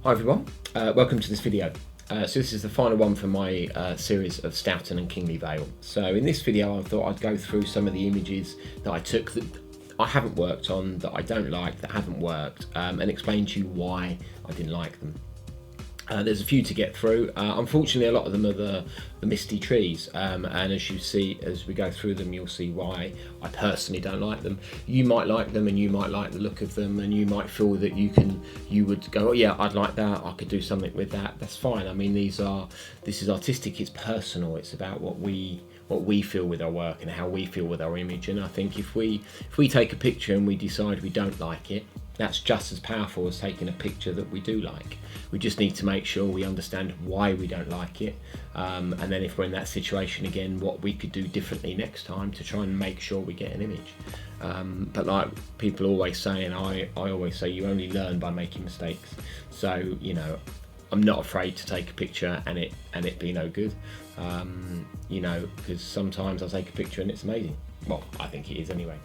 Hi everyone, welcome to this video. So this is the final one from my series of Stoughton and Kingly Vale. So in this video I thought I'd go through some of the images that I took that I haven't worked on, that I don't like, that haven't worked, and explain to you why I didn't like them. There's a few to get through. Unfortunately, a lot of them are the misty trees, and as you see, as we go through them, you'll see why I personally don't like them. You might like them, and you might like the look of them, and you might feel that you would go, oh yeah, I'd like that. I could do something with that. That's fine. I mean, this is artistic. It's personal. It's about what we feel with our work and how we feel with our image. And I think if we take a picture and we decide we don't like it, that's just as powerful as taking a picture that we do like. We just need to make sure we understand why we don't like it, and then if we're in that situation again, what we could do differently next time to try and make sure we get an image. But like people always say, and I always say, you only learn by making mistakes. So you know, I'm not afraid to take a picture and it be no good. You know, because sometimes I'll take a picture and it's amazing. Well, I think it is anyway.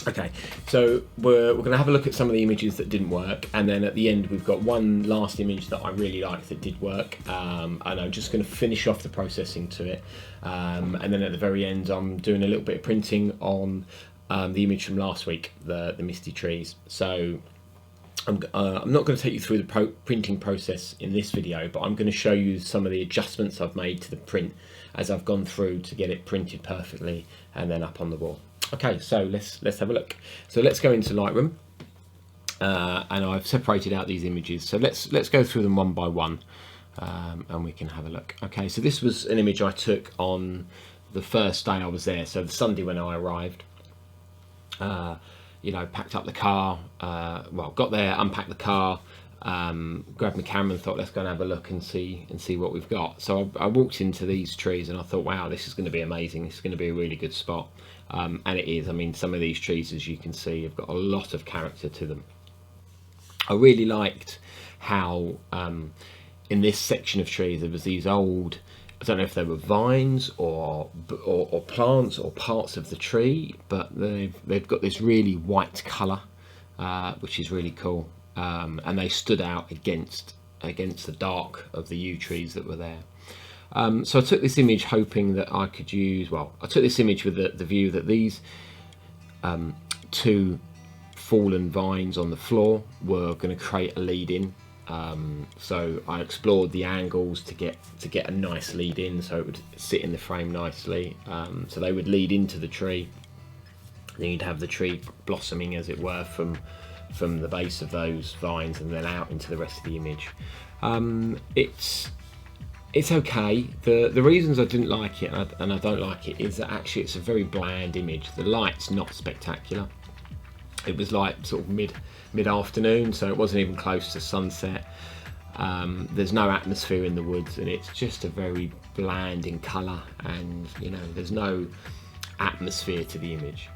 Okay, so we're going to have a look at some of the images that didn't work, and then at the end we've got one last image that I really liked that did work, and I'm just going to finish off the processing to it, and then at the very end I'm doing a little bit of printing on the image from last week, the misty trees. So I'm not going to take you through the printing process in this video, but I'm going to show you some of the adjustments I've made to the print as I've gone through to get it printed perfectly and then up on the wall. Okay, so let's have a look. So let's go into Lightroom, and I've separated out these images. So let's go through them one by one, and we can have a look. Okay, so this was an image I took on the first day I was there, so the Sunday when I arrived. You know, packed up the car. Well, got there, unpacked the car, grabbed my camera and thought, let's go and have a look and see what we've got. So I walked into these trees and I thought, wow, this is going to be amazing. This is going to be a really good spot. And it is. I mean, some of these trees, as you can see, have got a lot of character to them. I really liked how in this section of trees there was these old, I don't know if they were vines or plants or parts of the tree, but they've got this really white colour, which is really cool, and they stood out against the dark of the yew trees that were there. So I took this image hoping that I could use, well, I took this image with the view that these two fallen vines on the floor were going to create a lead in. So I explored the angles to get a nice lead in, so it would sit in the frame nicely. So they would lead into the tree, then you'd have the tree blossoming, as it were, from the base of those vines and then out into the rest of the image. It's okay. The reasons I didn't like it and I don't like it is that actually it's a very bland image. The light's not spectacular. It was like sort of mid-afternoon, so it wasn't even close to sunset. There's no atmosphere in the woods, and it's just a very bland in colour, and you know, there's no atmosphere to the image.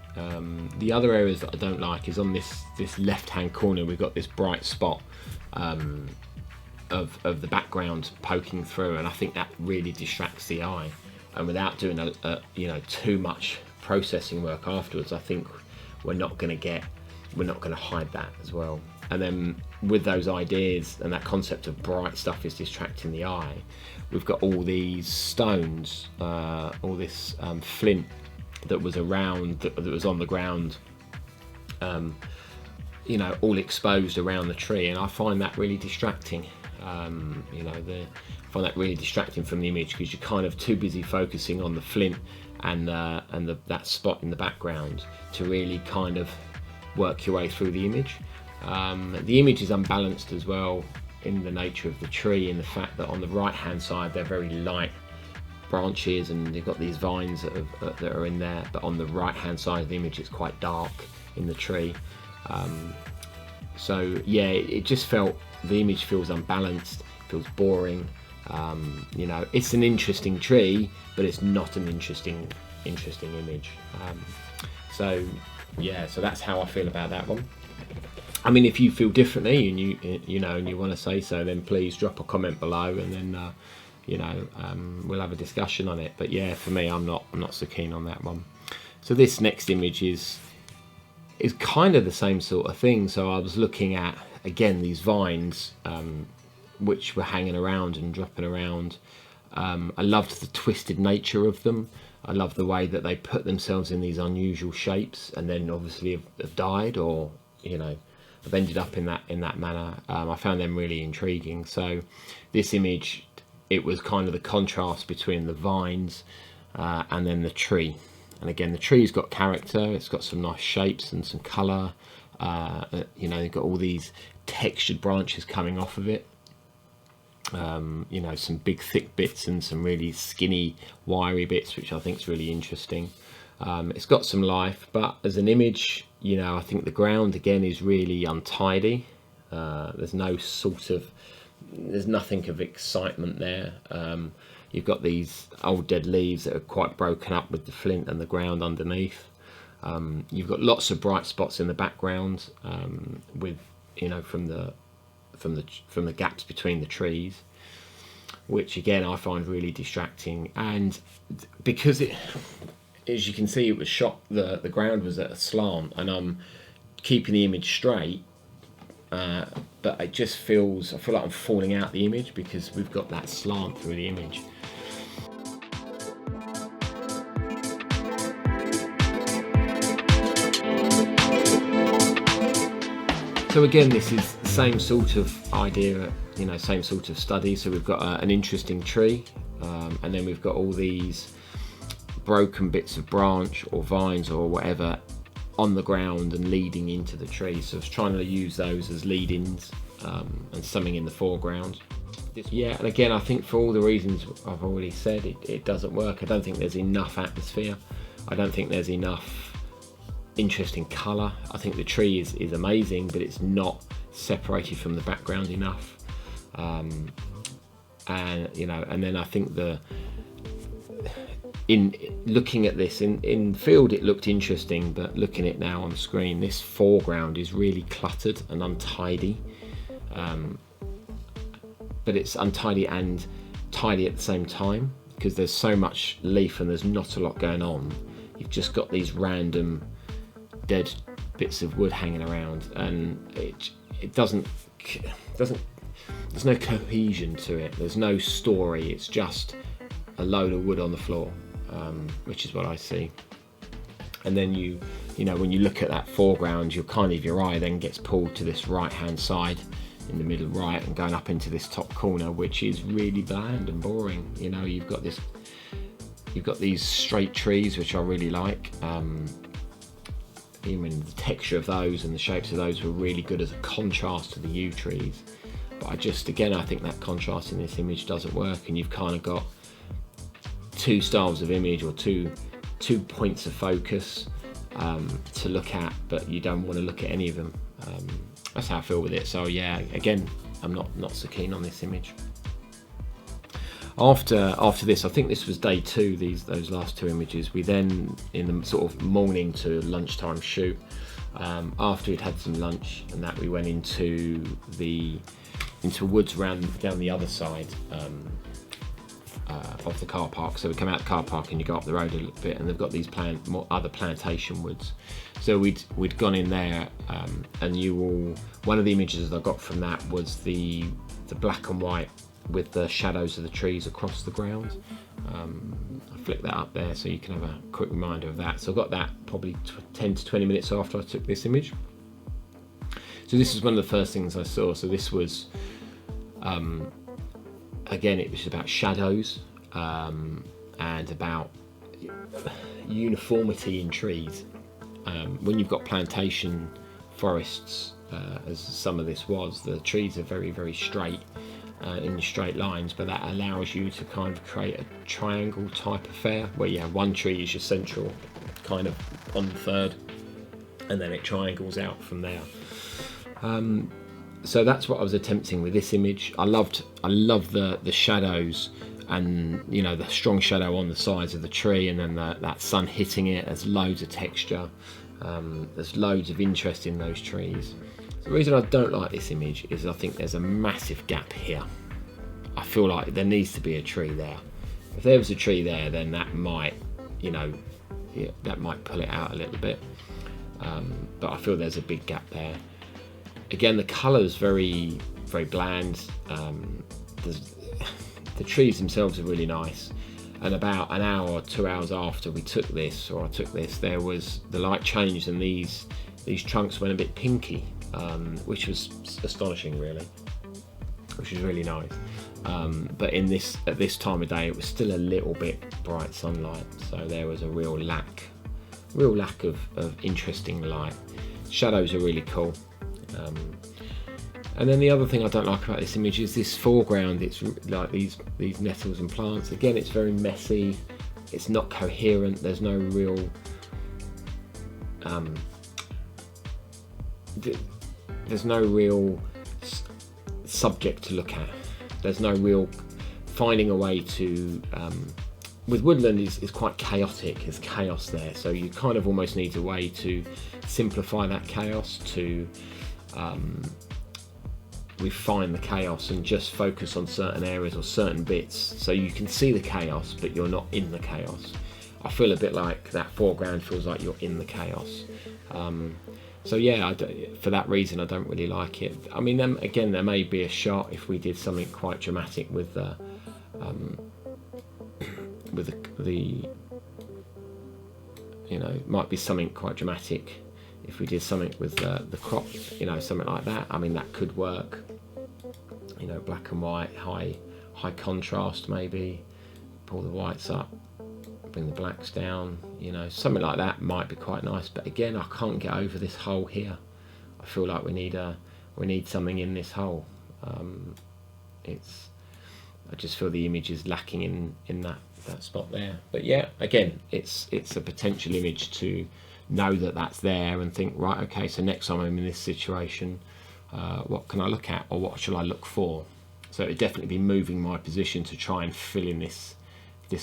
The other areas that I don't like is on this left-hand corner. We've got this bright spot of the background poking through, and I think that really distracts the eye. And without doing you know, too much processing work afterwards, I think we're not going to hide that as well. And then with those ideas and that concept of bright stuff is distracting the eye, we've got all these stones, all this flint that was around, that was on the ground, you know, all exposed around the tree, and I find that really distracting. You know, I find that really distracting from the image, because you're kind of too busy focusing on the flint and that spot in the background to really kind of work your way through the image. The image is unbalanced as well in the nature of the tree, in the fact that on the right hand side they're very light branches and you've got these vines that are in there, but on the right hand side of the image it's quite dark in the tree. So yeah, it just felt, the image feels unbalanced, feels boring. You know, it's an interesting tree, but it's not an interesting image. So yeah, so that's how I feel about that one. I mean, if you feel differently and you want to say so, then please drop a comment below, and then you know, we'll have a discussion on it. But yeah, for me, I'm not so keen on that one. So this next image is kind of the same sort of thing. So I was looking at, again, these vines which were hanging around and dropping around. I loved the twisted nature of them. I love the way that they put themselves in these unusual shapes and then obviously have died, or have ended up in that manner. I found them really intriguing. So this image, it was kind of the contrast between the vines and then the tree. And again, the tree's got character, it's got some nice shapes and some colour. You've got all these textured branches coming off of it. Some big thick bits and some really skinny wiry bits, which I think is really interesting. It's got some life, but as an image, I think the ground again is really untidy. There's nothing of excitement there. You've got these old dead leaves that are quite broken up with the flint and the ground underneath. You've got lots of bright spots in the background, with from the gaps between the trees, which again I find really distracting. And because it, as you can see, it was shot, the ground was at a slant, and I'm keeping the image straight, but I feel like I'm falling out the image because we've got that slant through the image. So again, this is the same sort of idea, same sort of study. So we've got an interesting tree, and then we've got all these broken bits of branch or vines or whatever on the ground and leading into the tree. So I was trying to use those as lead-ins, and something in the foreground. Yeah, and again, I think for all the reasons I've already said, it doesn't work. I don't think there's enough atmosphere. I don't think there's enough interesting colour. I think the tree is amazing, but it's not separated from the background enough. And then I think in looking at this in field, it looked interesting, but looking at it now on screen, this foreground is really cluttered and untidy. But it's untidy and tidy at the same time, because there's so much leaf and there's not a lot going on. You've just got these random dead bits of wood hanging around, and it doesn't, there's no cohesion to it, there's no story, it's just a load of wood on the floor, which is what I see. And then when you look at that foreground, your eye then gets pulled to this right hand side in the middle right and going up into this top corner, which is really bland and boring. You've got these straight trees, which I really like. Even the texture of those and the shapes of those were really good as a contrast to the yew trees. But I think that contrast in this image doesn't work, and you've kind of got two styles of image, or two points of focus to look at, but you don't want to look at any of them. That's how I feel with it. So yeah, again, I'm not so keen on this image. After this, I think this was day 2, those last 2 images, we then, in the sort of morning to lunchtime shoot, after we'd had some lunch and that, we went into woods down the other side of the car park. So we come out the car park and you go up the road a little bit, and they've got these other plantation woods. So we'd gone in there, and one of the images I got from that was the black and white with the shadows of the trees across the ground. I flicked that up there so you can have a quick reminder of that. So I got that probably 10 to 20 minutes after I took this image. So this is one of the first things I saw. So this was, again, it was about shadows, and about uniformity in trees. When you've got plantation forests, as some of this was, the trees are very, very straight, in straight lines, but that allows you to kind of create a triangle type affair where you have one tree is your central, kind of on the third, and then it triangles out from there. So that's what I was attempting with this image. I love the shadows, and the strong shadow on the sides of the tree, and then that sun hitting it. There's loads of texture. There's loads of interest in those trees. The reason I don't like this image is I think there's a massive gap here. I feel like there needs to be a tree there. If there was a tree there, then that might, that might pull it out a little bit. But I feel there's a big gap there. Again, the colour's very very bland. The trees themselves are really nice. And about an hour or 2 hours after we took this, or I took this, there was the light changed and these trunks went a bit pinky, which was astonishing really, which was really nice. But at this time of day, it was still a little bit bright sunlight, so there was a real lack of interesting light. Shadows are really cool. And then the other thing I don't like about this image is this foreground. It's like these nettles and plants. Again, it's very messy. It's not coherent. There's no real subject to look at. There's no real finding a way to. With woodland is quite chaotic. There's chaos there, so you kind of almost need a way to simplify that chaos, to refine the chaos and just focus on certain areas or certain bits, so you can see the chaos but you're not in the chaos. I feel a bit like that foreground feels like you're in the chaos. So yeah, for that reason I don't really like it. I mean, again, there may be a shot if we did something quite dramatic with the you know, it might be something quite dramatic if we did something with the crop, you know, something like that. I mean, that could work. You know, black and white, high contrast maybe. Pull the whites up, bring the blacks down. You know, something like that might be quite nice. But again, I can't get over this hole here. I feel like we need something in this hole. I just feel the image is lacking in that spot there. But yeah, again, it's a potential image to know that that's there and think, right, okay, so next time I'm in this situation, what can I look at, or what shall I look for? So it'd definitely be moving my position to try and fill in this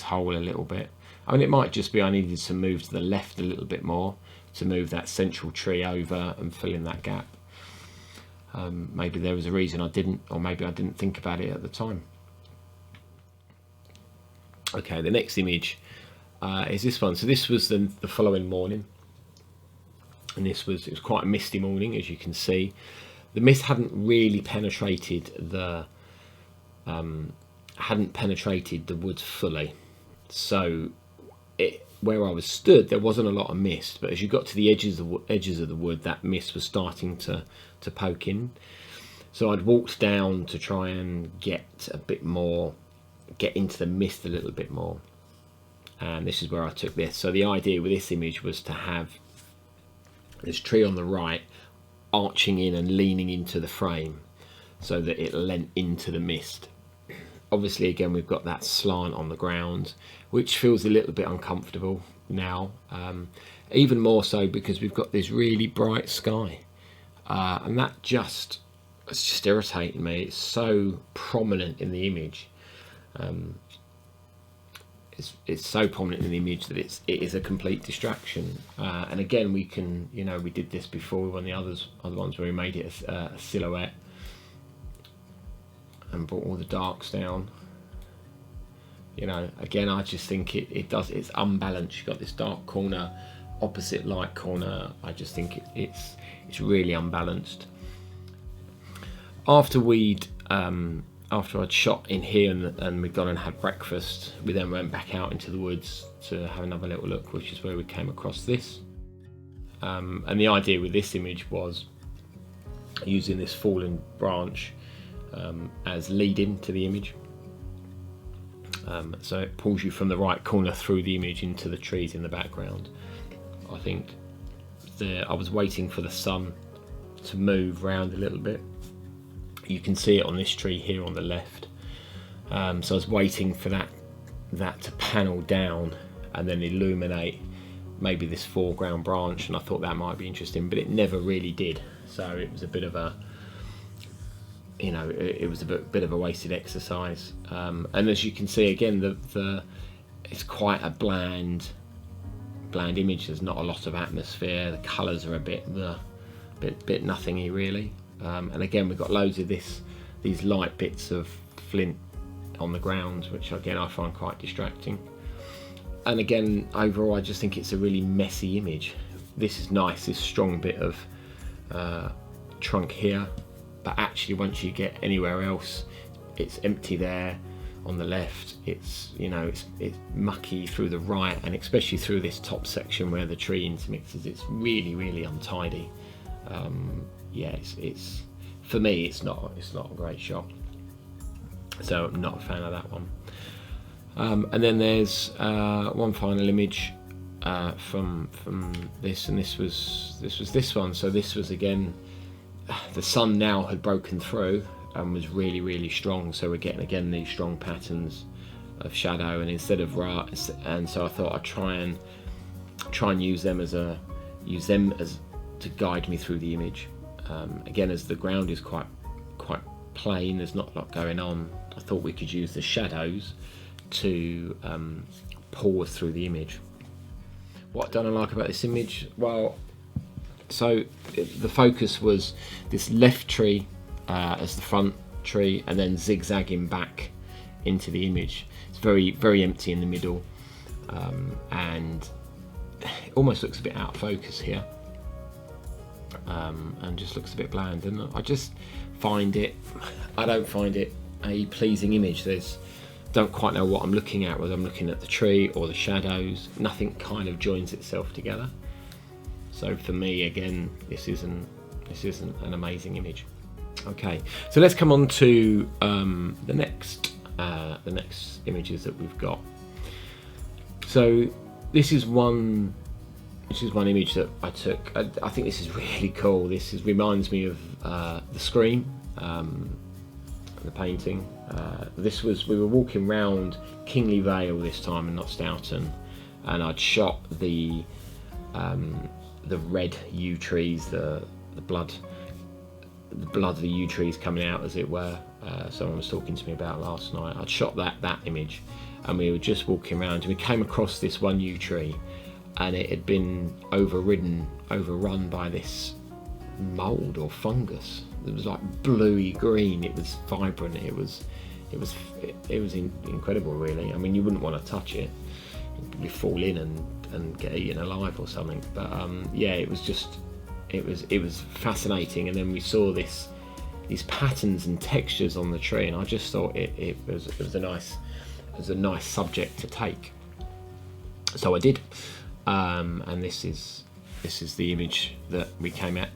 hole a little bit. I mean, it might just be I needed to move to the left a little bit more to move that central tree over and fill in that gap. Maybe there was a reason I didn't, or maybe I didn't think about it at the time. Okay, the next image is this one. So this was the following morning, and it was quite a misty morning, as you can see. The mist hadn't really penetrated the woods fully, so where I was stood there wasn't a lot of mist, but as you got to the edges of the wood, that mist was starting to poke in. So I'd walked down to try and get into the mist a little bit more, and this is where I took this. So the idea with this image was to have this tree on the right arching in and leaning into the frame so that it lent into the mist. Obviously, again, we've got that slant on the ground, which feels a little bit uncomfortable now, even more so because we've got this really bright sky, and it's just irritating me. It's so prominent in the image. It's so prominent in the image that it is a complete distraction. And again, we can, you know, we did this before with one of the other ones where we made it a silhouette and brought all the darks down. You know, again, I just think it's unbalanced. You've got this dark corner, opposite light corner. I just think it's really unbalanced. After I'd shot in here and we'd gone and had breakfast, we then went back out into the woods to have another little look, which is where we came across this. And the idea with this image was using this fallen branch as lead-in to the image. So it pulls you from the right corner through the image into the trees in the background. I think I was waiting for the sun to move round a little bit. You can see it on this tree here on the left. So I was waiting for that to panel down and then illuminate maybe this foreground branch, and I thought that might be interesting, but it never really did. So it was a bit of a, you know, it was a bit of a wasted exercise. And as you can see, again, it's quite a bland image. There's not a lot of atmosphere. The colours are a bit nothingy really. And again, we've got loads of these light bits of flint on the ground, which again I find quite distracting. And again, overall, I just think it's a really messy image. This is nice, this strong bit of trunk here, but actually once you get anywhere else, it's empty there on the left. It's, you know, it's mucky through the right, and especially through this top section where the tree intermixes. It's really untidy. Yeah, it's for me, it's not a great shot. So I'm not a fan of that one. And then there's one final image from this, and this was this one. So this was, again, the sun now had broken through and was really strong. So we're getting again these strong patterns of shadow, and instead of and so I thought I'd try and use them as to guide me through the image. Again, as the ground is quite plain, there's not a lot going on, I thought we could use the shadows to pull us through the image. What I don't like about this image, well, so the focus was this left tree as the front tree, and then zigzagging back into the image. It's very empty in the middle, and it almost looks a bit out of focus here, and just looks a bit bland. And I just I don't find it a pleasing image. Don't quite know what I'm looking at, whether I'm looking at the tree or the shadows. Nothing kind of joins itself together. So for me, again, this isn't an amazing image. Okay, so let's come on to the next images that we've got. So this is one image that I took. I think this is really cool. Reminds me of the Scream, the painting. We were walking round Kingley Vale this time and not Stoughton, and I'd shot the red yew trees, the blood of the yew trees coming out, as it were. Someone was talking to me about last night. I'd shot that image, and we were just walking around, and we came across this one yew tree, and it had been overrun by this mold or fungus. It was like bluey green. It was vibrant. It was incredible, really. I mean, you wouldn't want to touch it. You fall in and get eaten alive or something. But yeah, it was fascinating. And then we saw these patterns and textures on the tree, and I just thought it was a nice subject to take. So I did, and this is the image that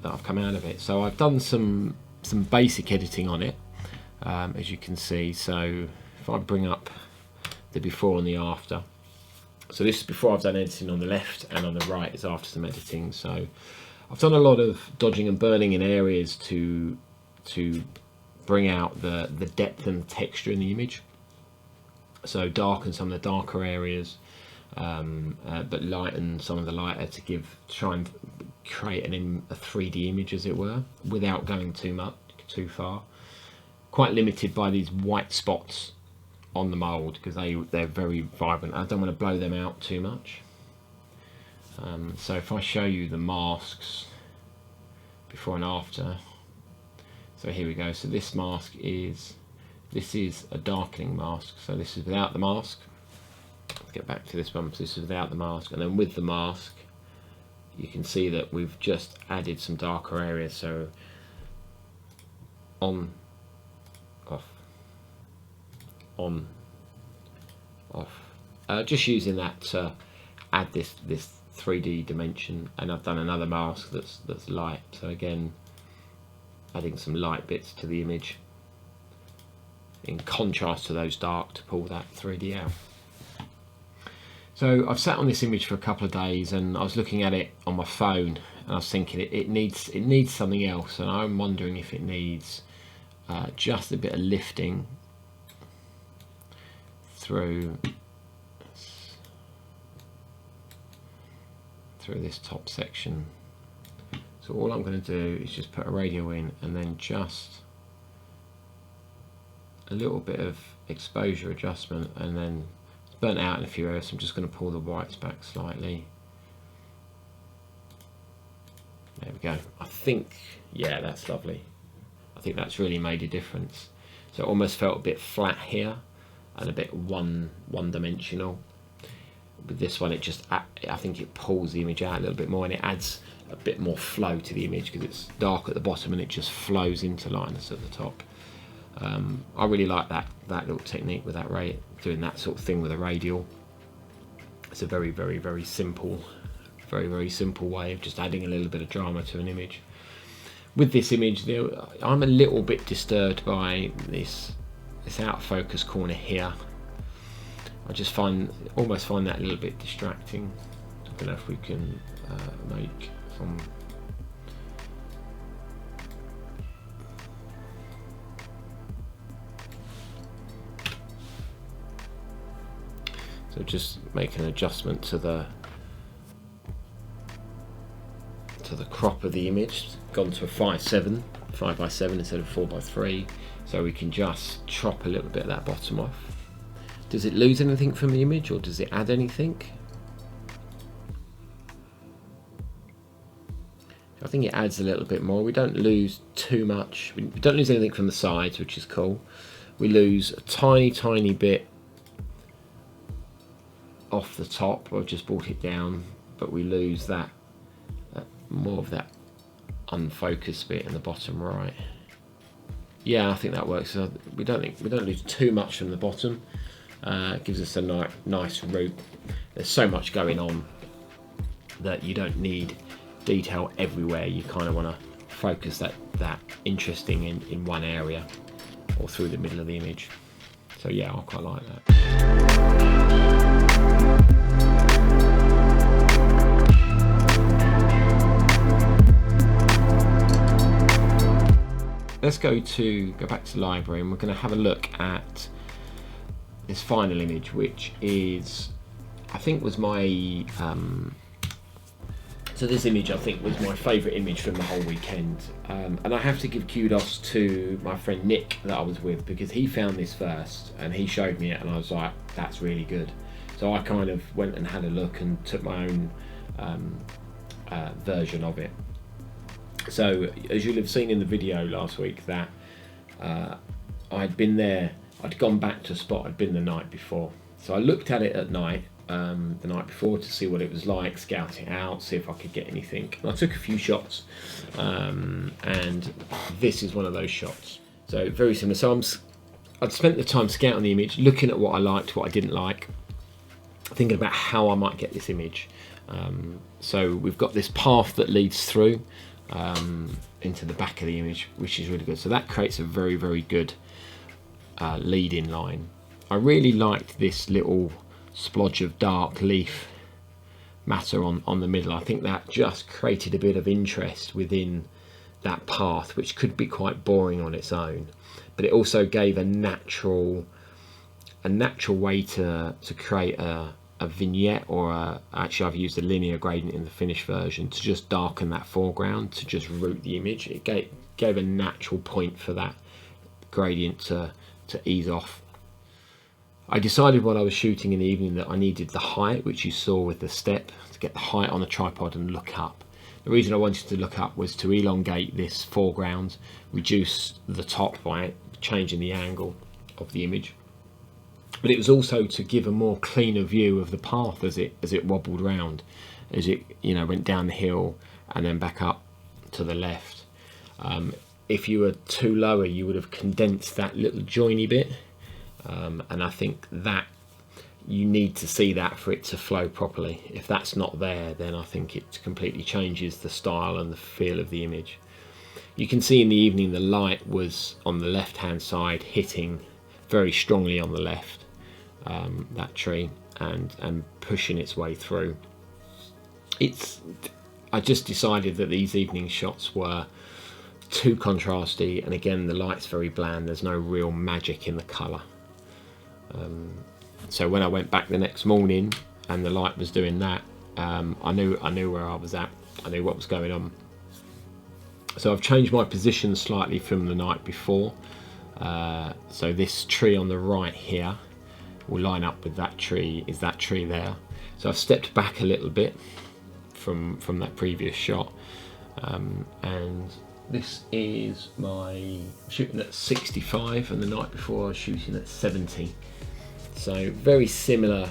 I've come out of it. So I've done some basic editing on it, as you can see. So if I bring up the before and the after, so this is before I've done editing on the left, and on the right is after some editing. So I've done a lot of dodging and burning in areas to bring out the depth and texture in the image. So darken some of the darker areas, but lighten some of the lighter to try and create a 3D image, as it were, without going too far. Quite limited by these white spots on the mould, because they're very vibrant. I don't want to blow them out too much. So if I show you the masks before and after, so here we go. So this is a darkening mask. So this is without the mask. Let's get back to this one. So this is without the mask, and then with the mask, you can see that we've just added some darker areas. So on, off, on, off. Just using that to add this 3D dimension, and I've done another mask that's light. So again, adding some light bits to the image in contrast to those dark to pull that 3D out. So I've sat on this image for a couple of days, and I was looking at it on my phone, and I was thinking it needs something else, and I'm wondering if it needs just a bit of lifting through this top section. So all I'm going to do is just put a radio in, and then just a little bit of exposure adjustment, and then it's burnt out in a few areas, so I'm just going to pull the whites back slightly. There we go. I think, yeah, that's lovely. I think that's really made a difference. So it almost felt a bit flat here and a bit one-dimensional. with this one, it just, I think it pulls the image out a little bit more, and it adds a bit more flow to the image because it's dark at the bottom and it just flows into lightness at the top. I really like that little technique with that doing that sort of thing with a radial. It's a very simple way of just adding a little bit of drama to an image. With this image, I'm a little bit disturbed by this out of focus corner here. I just almost find that a little bit distracting. I don't know if we can make some. So just make an adjustment to the crop of the image. Gone to a 5:7 instead of 4:3, so we can just chop a little bit of that bottom off. Does it lose anything from the image, or does it add anything? I think it adds a little bit more. We don't lose too much. We don't lose anything from the sides, which is cool. We lose a tiny bit off the top. I've just brought it down, but we lose that more of that unfocused bit in the bottom right. Yeah, I think that works. So we don't lose too much from the bottom. It gives us a nice root. There's so much going on that you don't need detail everywhere. You kind of want to focus that interesting in one area or through the middle of the image. So yeah, I quite like that. Let's go back to the library, and we're going to have a look at this final image, which is, I think was my, so this image I think was my favourite image from the whole weekend. And I have to give kudos to my friend Nick that I was with, because he found this first and he showed me it, and I was like, that's really good. So I kind of went and had a look and took my own version of it. So as you'll have seen in the video last week, that I'd been there, I'd gone back to a spot I'd been the night before. So I looked at it at night, the night before, to see what it was like, scout it out, see if I could get anything. And I took a few shots, and this is one of those shots. So very similar. So I'd spent the time scouting the image, looking at what I liked, what I didn't like, thinking about how I might get this image. So we've got this path that leads through into the back of the image, which is really good. So that creates a very good lead-in line. I really liked this little splodge of dark leaf matter on the middle. I think that just created a bit of interest within that path, which could be quite boring on its own, but it also gave a natural way to create a vignette, or actually I've used a linear gradient in the finished version to just darken that foreground, to just root the image. It gave a natural point for that gradient to ease off. I decided while I was shooting in the evening that I needed the height, which you saw with the step, to get the height on the tripod and look up. The reason I wanted to look up was to elongate this foreground, reduce the top by changing the angle of the image. But it was also to give a more cleaner view of the path as it wobbled round, as it went down the hill and then back up to the left. If you were too lower, you would have condensed that little joiny bit, and I think that you need to see that for it to flow properly. If that's not there, then I think it completely changes the style and the feel of the image. You can see in the evening the light was on the left hand side, hitting very strongly on the left, that tree, and pushing its way through. I just decided that these evening shots were too contrasty, and again the light's very bland, there's no real magic in the colour. So when I went back the next morning and the light was doing that, I knew where I was at, I knew what was going on. So I've changed my position slightly from the night before. So this tree on the right here will line up with that tree, is that tree there. So I've stepped back a little bit from that previous shot, and this is my shooting at 65, and the night before I was shooting at 70. So very similar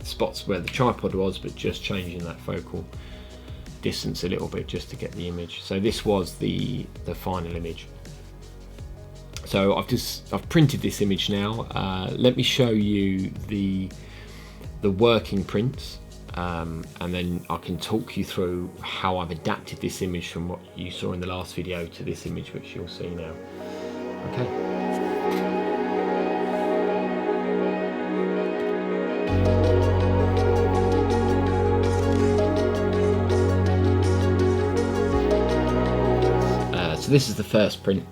spots where the tripod was, but just changing that focal distance a little bit just to get the image. So this was the final image. So I've printed this image now. Let me show you the working prints, and then I can talk you through how I've adapted this image from what you saw in the last video to this image, which you'll see now. Okay. So this is the first print,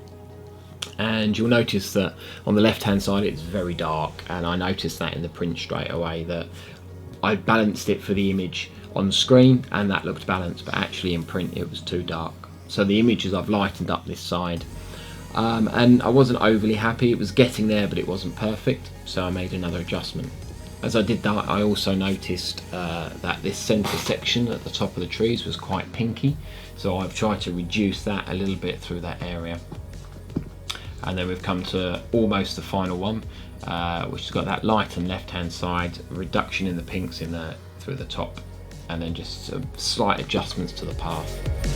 and you'll notice that on the left hand side it's very dark, and I noticed that in the print straight away, that I balanced it for the image on screen and that looked balanced, but actually in print it was too dark. So the images, I've lightened up this side, and I wasn't overly happy. It was getting there, but it wasn't perfect, so I made another adjustment. As I did that, I also noticed that this centre section at the top of the trees was quite pinky, so I've tried to reduce that a little bit through that area. And then we've come to almost the final one, which has got that light on left hand side, reduction in the pinks in through the top, and then just some slight adjustments to the path.